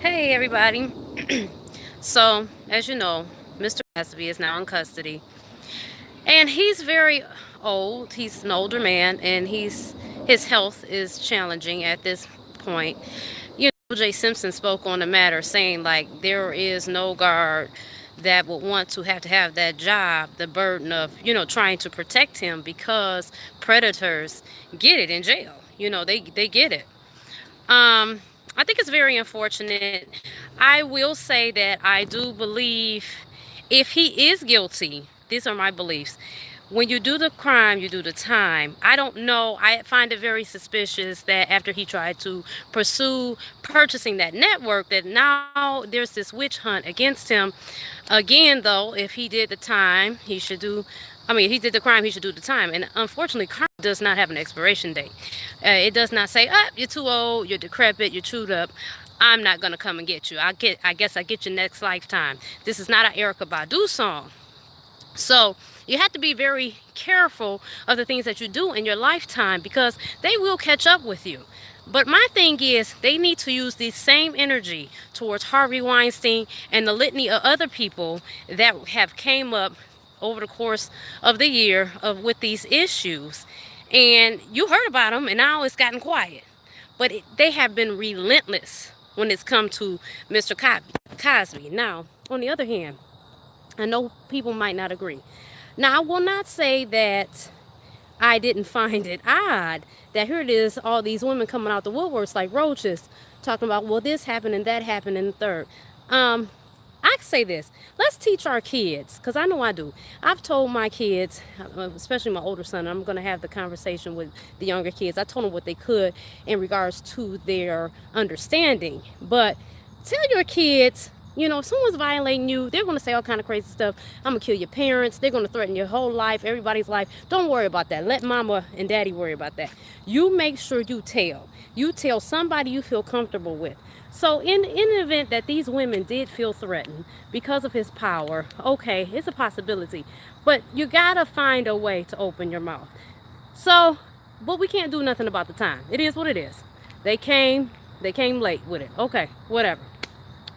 Hey everybody. So, as you know, Mr. Cosby is now in custody. And he's very old. He's an older man and his health is challenging at this point. O.J. Simpson spoke on the matter saying like there is no guard that would want to have that job, the burden of, trying to protect him because predators get it in jail. They get it. Um, I think it's very unfortunate. I will say that I do believe if he is guilty, these are my beliefs. When you do the crime, you do the time. I don't know. I find it very suspicious that after he tried to pursue purchasing that network, that now there's this witch hunt against him. Again, though, if he did the time, he should do. I mean, if he did the crime, he should do the time. And unfortunately, crime does not have an expiration date. It does not say, you're too old, you're decrepit, you're chewed up. I'm not gonna come and get you. I guess I get you next lifetime. This is not an Erica Badu song. So you have to be very careful of the things that you do in your lifetime because they will catch up with you. But my thing is they need to use the same energy towards Harvey Weinstein and the litany of other people that have came up over the course of the year with these issues. And you heard about them and now it's gotten quiet. But they have been relentless when it's come to Mr. Cosby. Now, on the other hand, I know people might not agree. Now, I will not say that I didn't find it odd that here it is, all these women coming out the woodworks like roaches, talking about, well, this happened and that happened and the third. I say this, let's teach our kids, because I know I do. I've told my kids, especially my older son, I'm going to have the conversation with the younger kids. I told them what they could in regards to their understanding. But tell your kids, if someone's violating you, they're going to say all kind of crazy stuff. I'm going to kill your parents. They're going to threaten your whole life, everybody's life. Don't worry about that. Let mama and daddy worry about that. You make sure you tell. You tell somebody you feel comfortable with. So in the event that these women did feel threatened because of his power, okay, it's a possibility. But you got to find a way to open your mouth. So, but we can't do nothing about the time. It is what it is. They came late with it. Okay, whatever.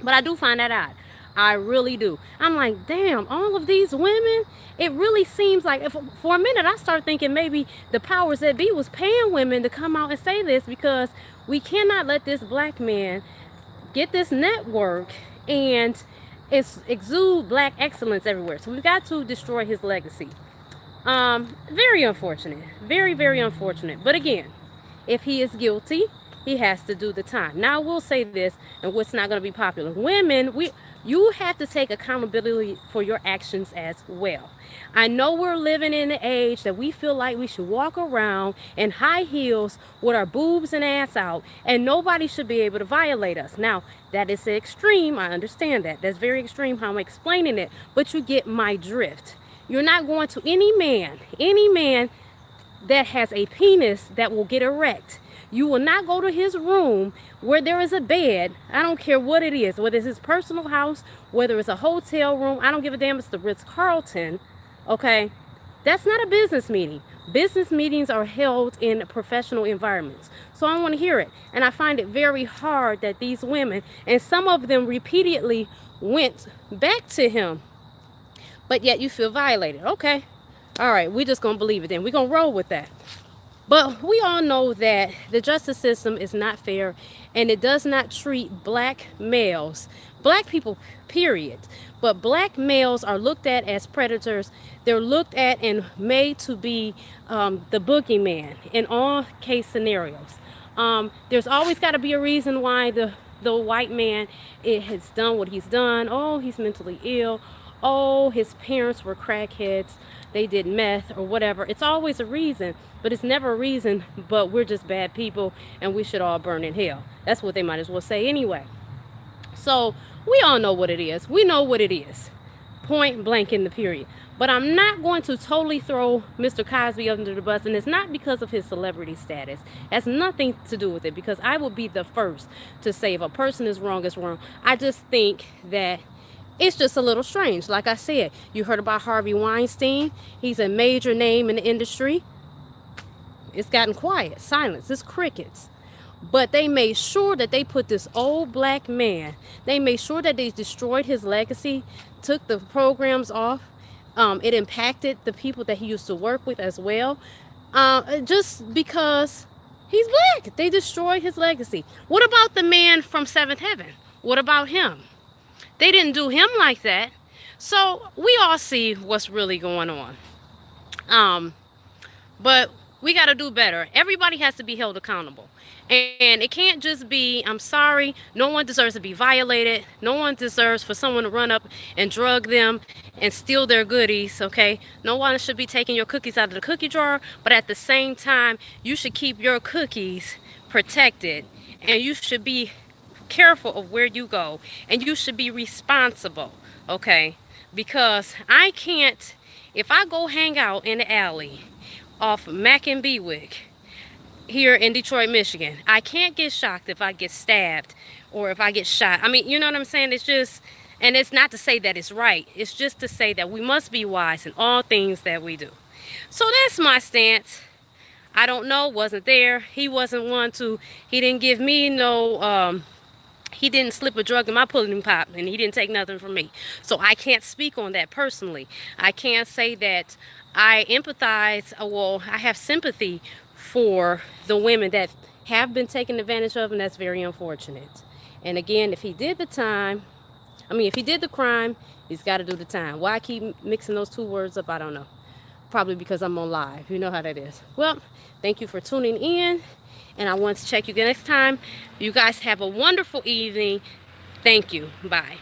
But I do find that odd. I really do. I'm like, damn, all of these women, it really seems like, for a minute I started thinking maybe the powers that be was paying women to come out and say this because we cannot let this black man get this network and exude black excellence everywhere. So we've got to destroy his legacy. Very unfortunate. Very, very unfortunate. But again, if he is guilty, he has to do the time. Now I will say this, and what's not going to be popular. Women, you have to take accountability for your actions as well. I know we're living in an age that we feel like we should walk around in high heels with our boobs and ass out, and nobody should be able to violate us. Now, that is extreme. I understand that. That's very extreme how I'm explaining it, but you get my drift. You're not going to any man that has a penis that will get erect. You will not go to his room where there is a bed. I don't care what it is, whether it's his personal house, whether it's a hotel room. I don't give a damn. It's the Ritz-Carlton. Okay? That's not a business meeting. Business meetings are held in professional environments. So I want to hear it. And I find it very hard that these women, and some of them repeatedly went back to him, but yet you feel violated. Okay. All right. We're just going to believe it then. We're going to roll with that. But we all know that the justice system is not fair and it does not treat black males, black people, period. But black males are looked at as predators. They're looked at and made to be the boogeyman in all case scenarios. There's always got to be a reason why the white man has done what he's done. Oh, he's mentally ill. Oh, his parents were crackheads. They did meth or whatever. It's always a reason, but it's never a reason, but we're just bad people and we should all burn in hell. That's what they might as well say anyway. So we all know what it is. We know what it is. Point blank in the period. But I'm not going to totally throw Mr. Cosby under the bus, and it's not because of his celebrity status. It has nothing to do with it, because I will be the first to say if a person is wrong, it's wrong. I just think that it's just a little strange. Like I said, you heard about Harvey Weinstein. He's a major name in the industry. It's gotten quiet, silence, it's crickets. But they made sure that they put this old black man, they made sure that they destroyed his legacy, took the programs off. It impacted the people that he used to work with as well. Just because he's black, they destroyed his legacy. What about the man from Seventh Heaven? What about him? They didn't do him like that. So we all see what's really going on. But we got to do better. Everybody has to be held accountable. And it can't just be, I'm sorry, no one deserves to be violated. No one deserves for someone to run up and drug them and steal their goodies, okay? No one should be taking your cookies out of the cookie jar, but at the same time, you should keep your cookies protected. And you should be careful of where you go. And you should be responsible, okay? Because I can't, if I go hang out in the alley off Mack and Bewick here in Detroit, Michigan, I can't get shocked if I get stabbed or if I get shot. I mean, you know what I'm saying? It's just, and it's not to say that it's right. It's just to say that we must be wise in all things that we do. So that's my stance. I don't know, wasn't there. He wasn't one to, he didn't give me no, he didn't slip a drug in my pudding pop, and he didn't take nothing from me. So I can't speak on that personally. I can't say that I empathize, well, I have sympathy for the women that have been taken advantage of, and that's very unfortunate. And again, if he did the time, if he did the crime, he's got to do the time. Why I keep mixing those two words up, I don't know. Probably because I'm on live. You know how that is. Well, thank you for tuning in. And I want to check you next time. You guys have a wonderful evening. Thank you. Bye.